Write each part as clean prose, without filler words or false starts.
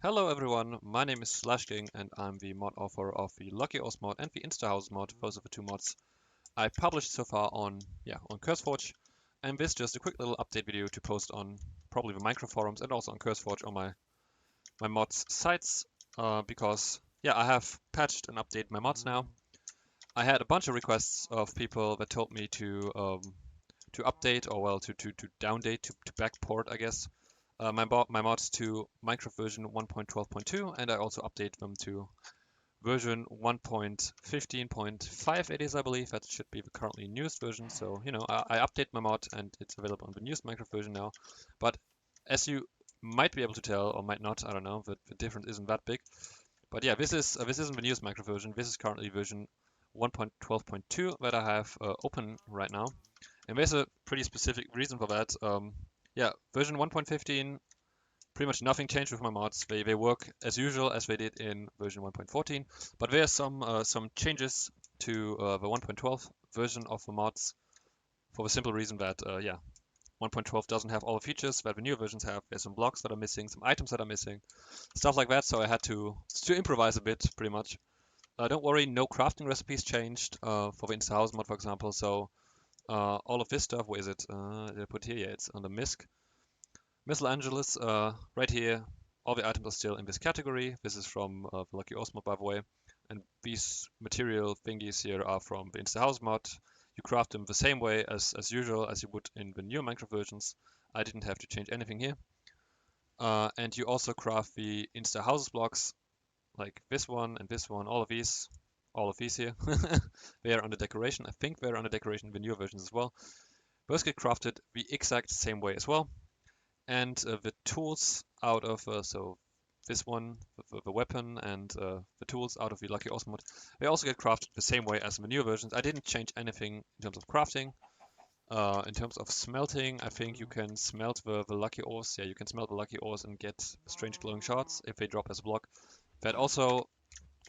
Hello everyone, my name is SlashKing and I'm the mod author of the LuckyOS mod and the InstaHouses mod. Those are the two mods I published so far on CurseForge. And this is just a quick little update video to post on probably the micro forums and also on CurseForge on my mods sites because I have patched and updated my mods now. I had a bunch of requests of people that told me to update or well to downdate to backport, I guess, my mods to Minecraft version 1.12.2, and I also update them to version 1.15.5 it is, I believe. That should be the currently newest version. So, I update my mod and it's available on the newest Minecraft version now. But as you might be able to tell, or might not, I don't know, the difference isn't that big. But yeah, this isn't the newest Minecraft version. This is currently version 1.12.2 that I have open right now. And there's a pretty specific reason for that. Version 1.15, pretty much nothing changed with my mods. They work as usual as they did in version 1.14, but there are some changes to the 1.12 version of the mods for the simple reason that 1.12 doesn't have all the features that the newer versions have. There's some blocks that are missing, some items that are missing, stuff like that. So I had to improvise a bit, pretty much. Don't worry, no crafting recipes changed for the InstaHouses mod, for example. So all of this stuff, where is it? Did I put here? Yeah, it's under MISC. Missile Angeles, right here, all the items are still in this category. This is from the LuckyOS mod, by the way. And these material thingies here are from the InstaHouses mod. You craft them the same way as usual as you would in the new Minecraft versions. I didn't have to change anything here. And you also craft the InstaHouses blocks, like this one and this one, all of these here. They are under decoration. I think they're under decoration in the newer versions as well. Those get crafted the exact same way as well. And the tools out of, so this one, the weapon, and the tools out of the LuckyOS mod, they also get crafted the same way as in the newer versions. I didn't change anything in terms of crafting. In terms of smelting, I think you can smelt the lucky ores. Yeah, you can smelt the lucky ores and get strange glowing shards if they drop as a block. That also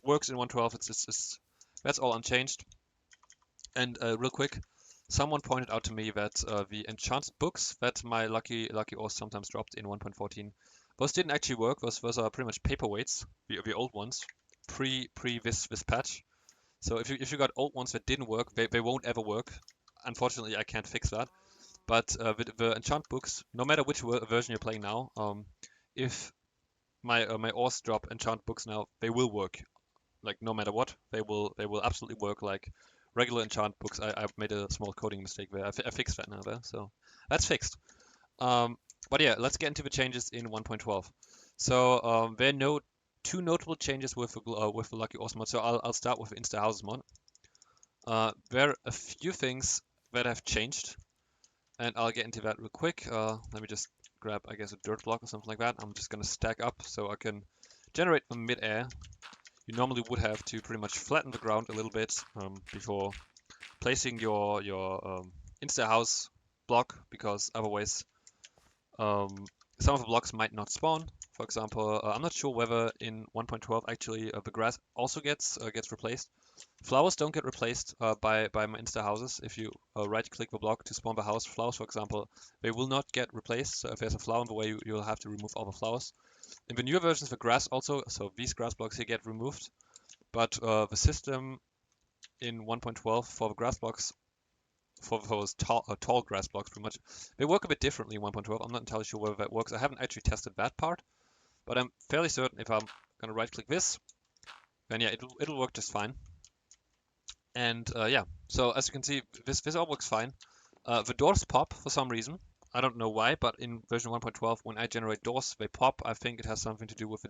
works in 1.12. That's all unchanged. And real quick, someone pointed out to me that the enchanted books that my lucky ores sometimes dropped in 1.14, those didn't actually work. Those are pretty much paperweights, the old ones, pre this patch. So if you got old ones that didn't work, they won't ever work. Unfortunately, I can't fix that. But the enchant books, no matter which version you're playing now, if my ores drop enchant books now, they will work. Like no matter what, they will absolutely work like regular enchant books. I made a small coding mistake there. I fixed that now though, so that's fixed. But yeah, let's get into the changes in 1.12. So there are two notable changes with the LuckyOS mod. So I'll start with the InstaHouses mod. There are a few things that have changed, and I'll get into that real quick. Let me just grab, I guess, a dirt block or something like that. I'm just gonna stack up so I can generate from mid-air. You normally would have to pretty much flatten the ground a little bit before placing your InstaHouse block, because otherwise some of the blocks might not spawn. For example, I'm not sure whether in 1.12 actually the grass also gets replaced. Flowers don't get replaced by my InstaHouses. If you right-click the block to spawn the house, flowers, for example, they will not get replaced. So if there's a flower in the way, you'll have to remove all the flowers. In the newer versions, the grass also, so these grass blocks here get removed. But the system in 1.12 for the grass blocks, for those tall grass blocks, pretty much, they work a bit differently in 1.12. I'm not entirely sure whether that works. I haven't actually tested that part, but I'm fairly certain if I'm going to right-click this, then yeah, it'll work just fine. And so as you can see, this all works fine. The doors pop for some reason. I don't know why, but in version 1.12, when I generate doors, they pop. I think it has something to do with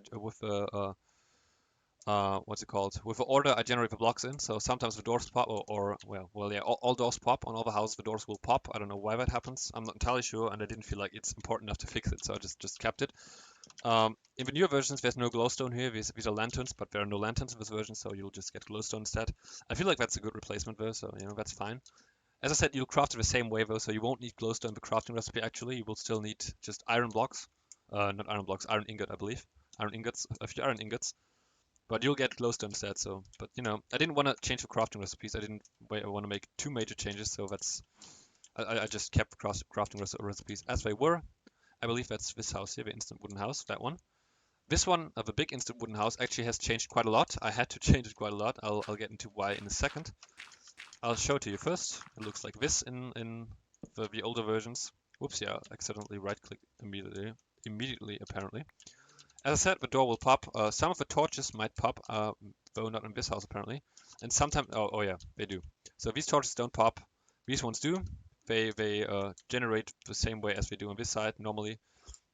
what's it called? With the order I generate the blocks in. So sometimes the doors pop, all doors pop on all the houses. The doors will pop. I don't know why that happens. I'm not entirely sure, and I didn't feel like it's important enough to fix it, so I just kept it. In the newer versions, there's no glowstone here. These are lanterns, but there are no lanterns in this version, so you'll just get glowstone instead. I feel like that's a good replacement though, so that's fine. As I said, you'll craft it the same way though, so you won't need glowstone in the crafting recipe actually. You will still need just iron blocks. Not iron blocks, iron ingot, I believe. Iron ingots, a few iron ingots. But you'll get glowstone instead, so. But I didn't want to change the crafting recipes. I didn't want to make two major changes, so I just kept crafting recipes as they were. I believe that's this house here, the instant wooden house, that one. This one, the big instant wooden house, actually has changed quite a lot. I had to change it quite a lot. I'll get into why in a second. I'll show it to you first. It looks like this in the older versions. Whoops, yeah, accidentally right-click immediately apparently. As I said, the door will pop. Some of the torches might pop, though not in this house apparently. And sometimes, oh yeah, they do. So these torches don't pop. These ones do. They generate the same way as they do on this side normally,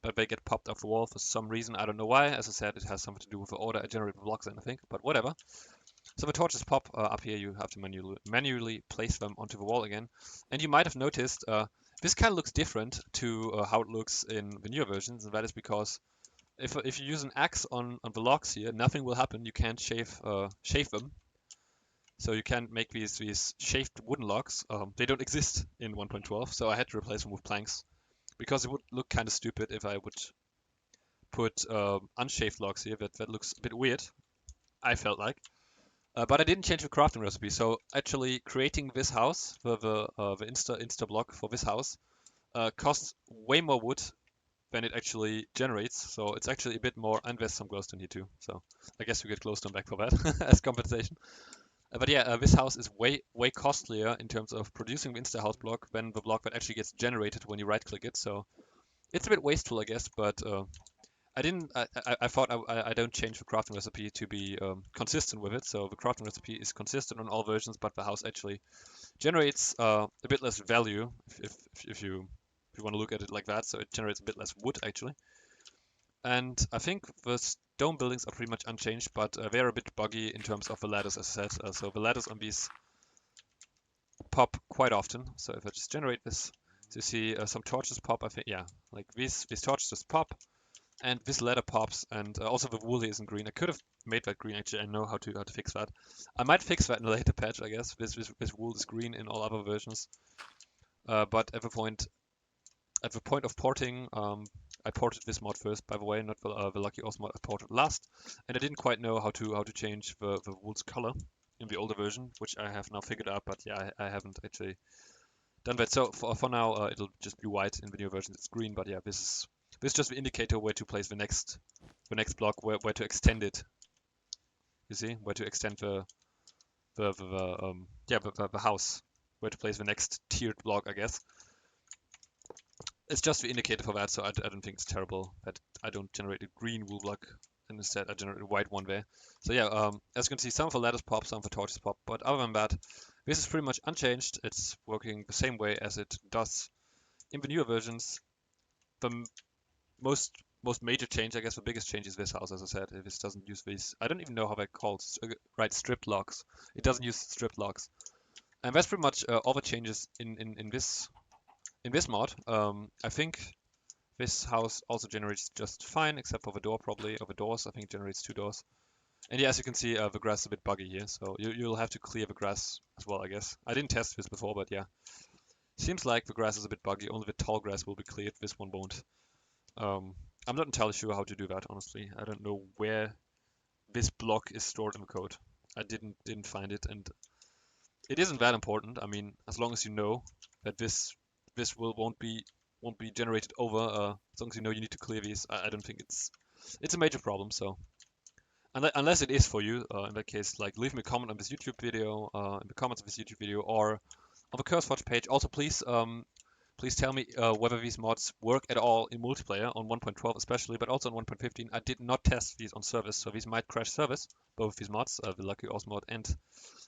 but they get popped off the wall for some reason. I don't know why. As I said, it has something to do with the order I generate the blocks in, I think, but whatever. So the torches pop up here. You have to manually place them onto the wall again. And you might have noticed this kind of looks different to how it looks in the newer versions, and that is because if you use an axe on the logs here, nothing will happen. You can't shave them, so you can't make these shaved wooden logs. They don't exist in 1.12, so I had to replace them with planks because it would look kind of stupid if I would put unshaved logs here. That looks a bit weird, I felt like. But I didn't change the crafting recipe, so actually creating this house, the Insta block for this house, costs way more wood than it actually generates. So it's actually a bit more, and there's some glowstone here too. So I guess we get glowstone back for that as compensation. But yeah, this house is way costlier in terms of producing the Insta house block than the block that actually gets generated when you right click it. So it's a bit wasteful, I guess, but I didn't. I thought I don't change the crafting recipe to be consistent with it. So the crafting recipe is consistent on all versions, but the house actually generates a bit less value if you want to look at it like that. So it generates a bit less wood actually. And I think the stone buildings are pretty much unchanged, but they're a bit buggy in terms of the ladders, as I said. So the ladders on these pop quite often. So if I just generate this, so you see some torches pop. I think yeah, like these torches just pop. And this ladder pops, and also the wool here isn't green. I could have made that green actually. I know how to fix that. I might fix that in a later patch, I guess. This wool is green in all other versions, but at the point of porting, I ported this mod first, by the way, not the Lucky Oz mod. I ported last, and I didn't quite know how to change the wool's color in the older version, which I have now figured out. But yeah, I haven't actually done that. So for now, it'll just be white. In the new version, it's green. But yeah, this is just the indicator where to place the next block, where to extend it. You see, where to extend the house, where to place the next tiered block, I guess. It's just the indicator for that, so I don't think it's terrible that I don't generate a green wool block, and instead I generate a white one there. So yeah, as you can see, some of the ladders pop, some of the torches pop, but other than that, this is pretty much unchanged. It's working the same way as it does in the newer versions. The most major change, I guess the biggest change is this house, as I said. This doesn't use these, I don't even know how they're called, right, stripped logs. It doesn't use stripped logs. And that's pretty much all the changes in this mod. I think this house also generates just fine, except for the door probably, or the doors. I think it generates 2 doors. And yeah, as you can see, the grass is a bit buggy here, so you'll have to clear the grass as well, I guess. I didn't test this before, but yeah. Seems like the grass is a bit buggy. Only the tall grass will be cleared. This one won't. I'm not entirely sure how to do that, honestly. I don't know where this block is stored in the code. I didn't find it, and it isn't that important. I mean, as long as you know that this won't be generated over, as long as you know you need to clear these, I don't think it's a major problem. So unless it is for you, in that case, like leave me a comment on this YouTube video, in the comments of this YouTube video, or on the CurseForge page. Also, please tell me whether these mods work at all in multiplayer on 1.12 especially, but also on 1.15. I did not test these on service, so these might crash service, both these mods, the Lucky Oz mod and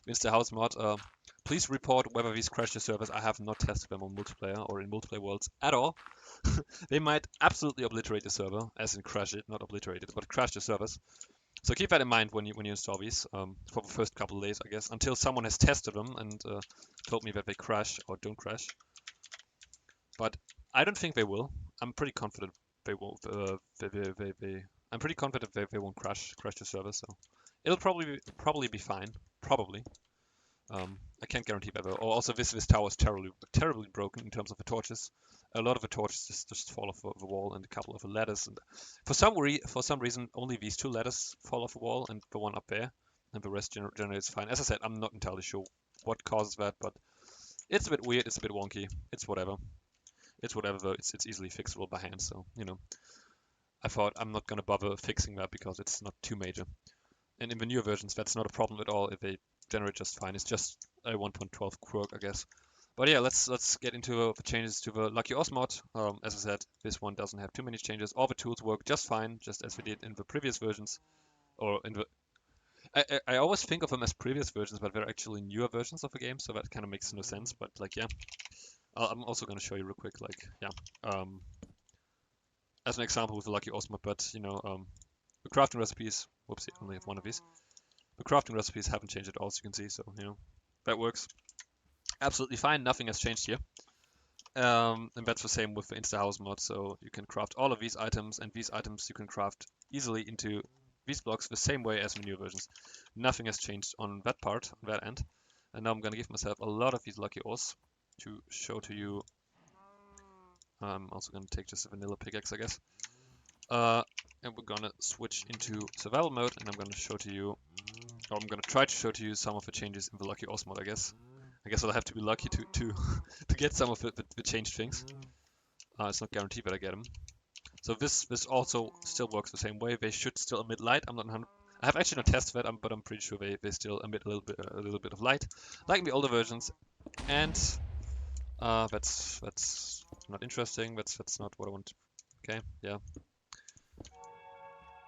InstaHouses mod. Please report whether these crash the servers. I have not tested them on multiplayer or in multiplayer worlds at all. They might absolutely obliterate the server, as in crash it, not obliterate it, but crash the servers. So keep that in mind when you install these for the first couple of days, I guess, until someone has tested them and told me that they crash or don't crash. But I don't think they will. I'm pretty confident they won't. I'm pretty confident they won't crash the server. So it'll probably be fine. Probably. I can't guarantee that though. Also, this tower is terribly broken in terms of the torches. A lot of the torches just fall off the wall, and a couple of the ladders. And for some reason, only these 2 ladders fall off the wall, and the one up there, and the rest generates fine. As I said, I'm not entirely sure what causes that, but it's a bit weird. It's a bit wonky. It's whatever. It's easily fixable by hand. So I thought I'm not gonna bother fixing that because it's not too major. And in the newer versions, that's not a problem at all if they generate just fine. It's just a 1.12 quirk, I guess. But yeah, let's get into the changes to the Lucky Os mod. As I said, this one doesn't have too many changes. All the tools work just fine, just as we did in the previous versions, or in the. I always think of them as previous versions, but they're actually newer versions of the game, so that kind of makes no sense. But like, yeah, I'm also gonna show you real quick, like, yeah, as an example with the Lucky Os mod. But you know, the crafting recipes. Whoopsie, I only have one of these. The crafting recipes haven't changed at all, as you can see. So you know, that works absolutely fine. Nothing has changed here. And that's the same with the InstaHouse mod, so you can craft all of these items, and these items you can craft easily into these blocks the same way as in newer versions. Nothing has changed on that part, on that end. And now I'm gonna give myself a lot of these lucky ores to show to you. I'm also gonna take just a vanilla pickaxe, I guess. And we're gonna switch into survival mode, and I'm gonna show to you, or I'm gonna try to show to you some of the changes in the lucky ores mod, I guess. I guess I'll have to be lucky to to get some of the changed things. It's not guaranteed that I get them. So this also still works the same way. They should still emit light. I'm not 100. I have actually not tested that, but I'm pretty sure they still emit a little bit of light, like in the older versions. And that's not interesting. That's not what I want. Okay, yeah.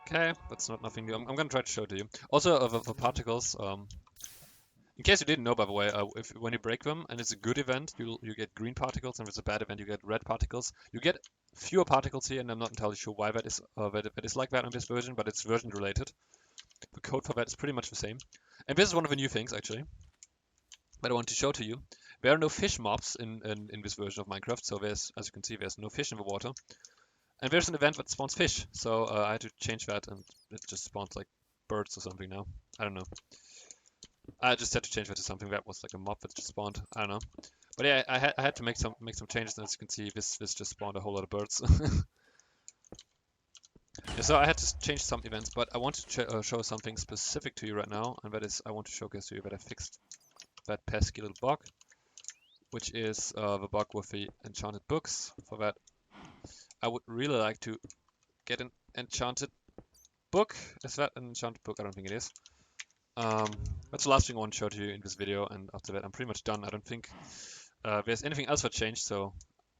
Okay, that's not nothing new. I'm gonna try to show it to you. Also, the particles. In case you didn't know, by the way, when you break them and it's a good event, you get green particles, and if it's a bad event, you get red particles. You get fewer particles here, and I'm not entirely sure why that is that is like that on this version, but it's version related. The code for that is pretty much the same. And this is one of the new things, actually, that I want to show to you. There are no fish mobs in this version of Minecraft, so there's, as you can see, there's no fish in the water. And there's an event that spawns fish, so I had to change that, and it just spawns like birds or something now. I don't know. I just had to change that to something that was like a mob that just spawned. I don't know. But yeah, I had to make some changes, and as you can see, this just spawned a whole lot of birds. Yeah, so I had to change some events, but I want to show something specific to you right now, and that is I want to showcase to you that I fixed that pesky little bug, which is the bug with the enchanted books. For that, I would really like to get an enchanted book. Is that an enchanted book? I don't think it is. That's the last thing I want to show to you in this video, and after that I'm pretty much done. I don't think there's anything else that changed, so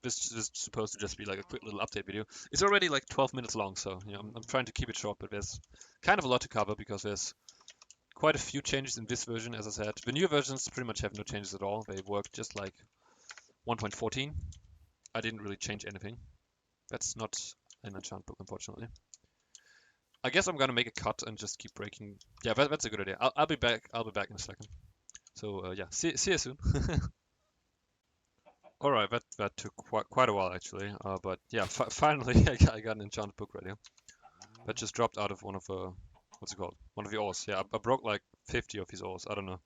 this is supposed to just be like a quick little update video. It's already like 12 minutes long, so you know, I'm trying to keep it short, but there's kind of a lot to cover because there's quite a few changes in this version, as I said. The newer versions pretty much have no changes at all. They work just like 1.14. I didn't really change anything. That's not an enchant book, unfortunately. I guess I'm gonna make a cut and just keep breaking. Yeah, that's a good idea. I'll be back. I'll be back in a second. So yeah, see you soon. All right, that took quite a while actually. But yeah, finally I got an enchanted book ready. That just dropped out of one of the what's it called? One of the ores. Yeah, I broke like 50 of these ores. I don't know.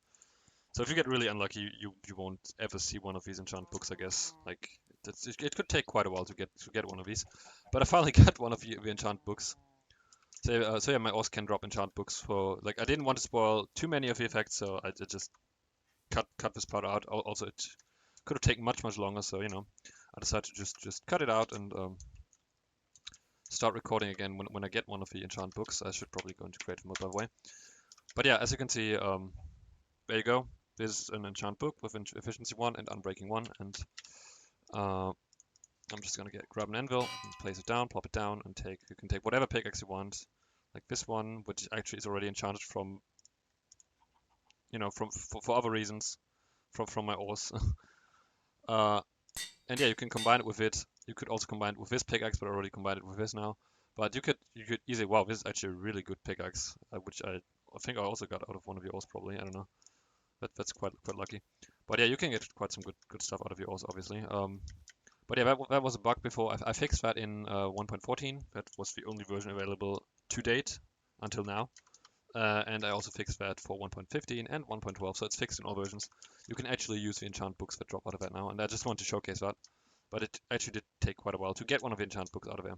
So if you get really unlucky, you won't ever see one of these enchant books, I guess. Like it could take quite a while to get one of these, but I finally got one of the enchant books. So yeah, my ores can drop enchant books for like I didn't want to spoil too many of the effects, so I just cut this part out. Also, it could have taken much longer, so you know, I decided to just cut it out and start recording again when I get one of the enchant books. I should probably go into creative mode, by the way. But yeah, as you can see, there you go. This is an enchant book with efficiency 1 and unbreaking 1, and I'm just gonna grab an anvil and place it down, plop it down, and you can take whatever pickaxe you want, like this one, which actually is already enchanted from, you know, for other reasons, from my ores. And yeah, you can combine it with it. You could also combine it with this pickaxe, but I already combined it with this now. But you could easily, wow, this is actually a really good pickaxe, which I think I also got out of one of your ores probably. I don't know. That's quite lucky. But yeah, you can get quite some good stuff out of your ores, obviously. But yeah, that was a bug before. I fixed that in 1.14. That was the only version available to date until now. And I also fixed that for 1.15 and 1.12, so it's fixed in all versions. You can actually use the enchant books that drop out of that now, and I just want to showcase that. But it actually did take quite a while to get one of the enchant books out of there.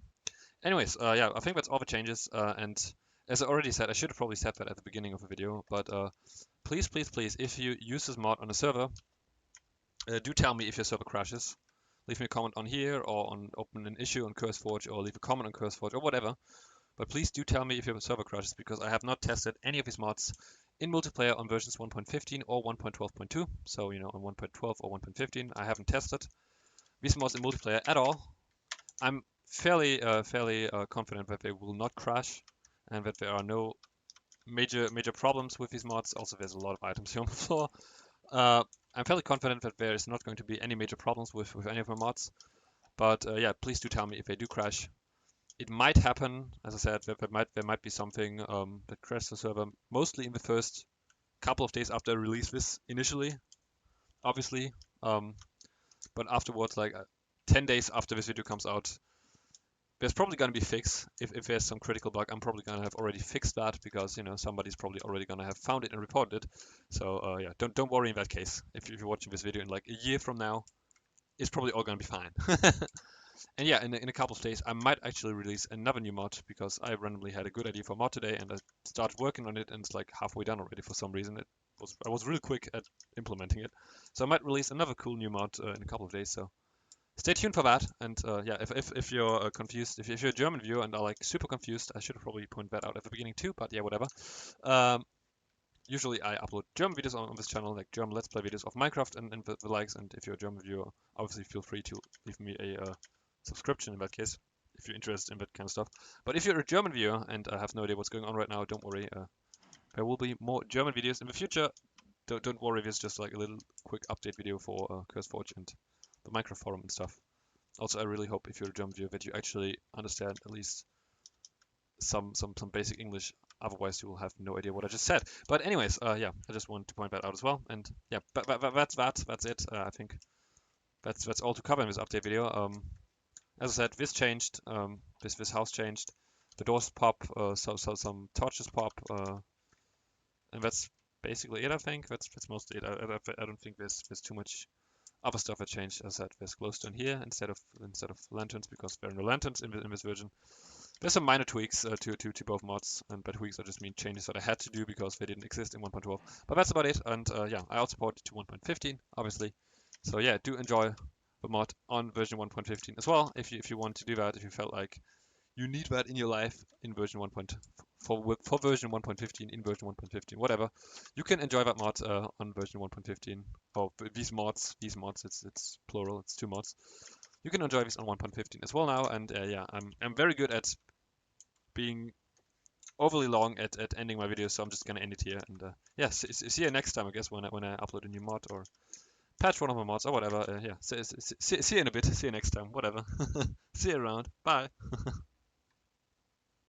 Anyways, yeah, I think that's all the changes, and as I already said, I should have probably said that at the beginning of the video, but please, if you use this mod on a server, do tell me if your server crashes. leave me a comment on here or on open an issue on CurseForge or leave a comment on CurseForge or whatever. But please do tell me if your server crashes because I have not tested any of these mods in multiplayer on versions 1.15 or 1.12.2. So, you know, on 1.12 or 1.15, I haven't tested these mods in multiplayer at all. I'm fairly confident that they will not crash and that there are no major problems with these mods. Also, there's a lot of items here on the floor. I'm fairly confident that there is not going to be any major problems with any of my mods. But yeah, please do tell me if they do crash. It might happen, as I said, there might be something that crashes the server, mostly in the first couple of days after I release this initially, obviously. But afterwards, like 10 days after this video comes out, there's probably going to be fixed. If there's some critical bug, I'm probably going to have already fixed that because, you know, somebody's probably already going to have found it and reported it. So yeah, don't worry in that case. If you're watching this video in like a year from now, it's probably all going to be fine. And yeah, in a couple of days, I might actually release another new mod because I randomly had a good idea for a mod today and I started working on it and it's like halfway done already for some reason. I was really quick at implementing it. So I might release another cool new mod in a couple of days. So stay tuned for that. And yeah, if you're confused, if you're a German viewer and are like super confused, I should probably point that out at the beginning too, but yeah, whatever. Usually I upload German videos on this channel, like German Let's Play videos of Minecraft and the likes. And if you're a German viewer, obviously feel free to leave me a subscription in that case, if you're interested in that kind of stuff. But if you're a German viewer and have no idea what's going on right now, don't worry. There will be more German videos in the future. Don't worry, this is just like a little quick update video for CurseForge and the Minecraft forum and stuff. Also, I really hope if you're a German viewer that you actually understand at least some basic English. Otherwise, you will have no idea what I just said. But anyways, yeah, I just wanted to point that out as well. And yeah, but that's it. I think that's all to cover in this update video. As I said, this changed. This house changed. The doors pop. So some torches pop. And that's basically it. I think that's mostly it. I don't think there's too much other stuff that changed. As I said, there's glowstone here instead of lanterns because there are no lanterns in this version. There's some minor tweaks to both mods, and by tweaks I just mean changes that I had to do because they didn't exist in 1.12. But that's about it. And yeah, I also support to 1.15, obviously. So yeah, do enjoy the mod on version 1.15 as well. If you want to do that, if you felt like you need that in your life in version 1. For version 1.15 in version 1.15, whatever, you can enjoy that mod on version 1.15. Oh, these mods, it's plural, it's 2 mods. You can enjoy this on 1.15 as well now, and yeah, I'm very good at being overly long at ending my videos, so I'm just gonna end it here. And yeah, see you next time, I guess, when I upload a new mod or patch one of my mods or whatever. Yeah, see you in a bit. See you next time. Whatever. See you around. Bye.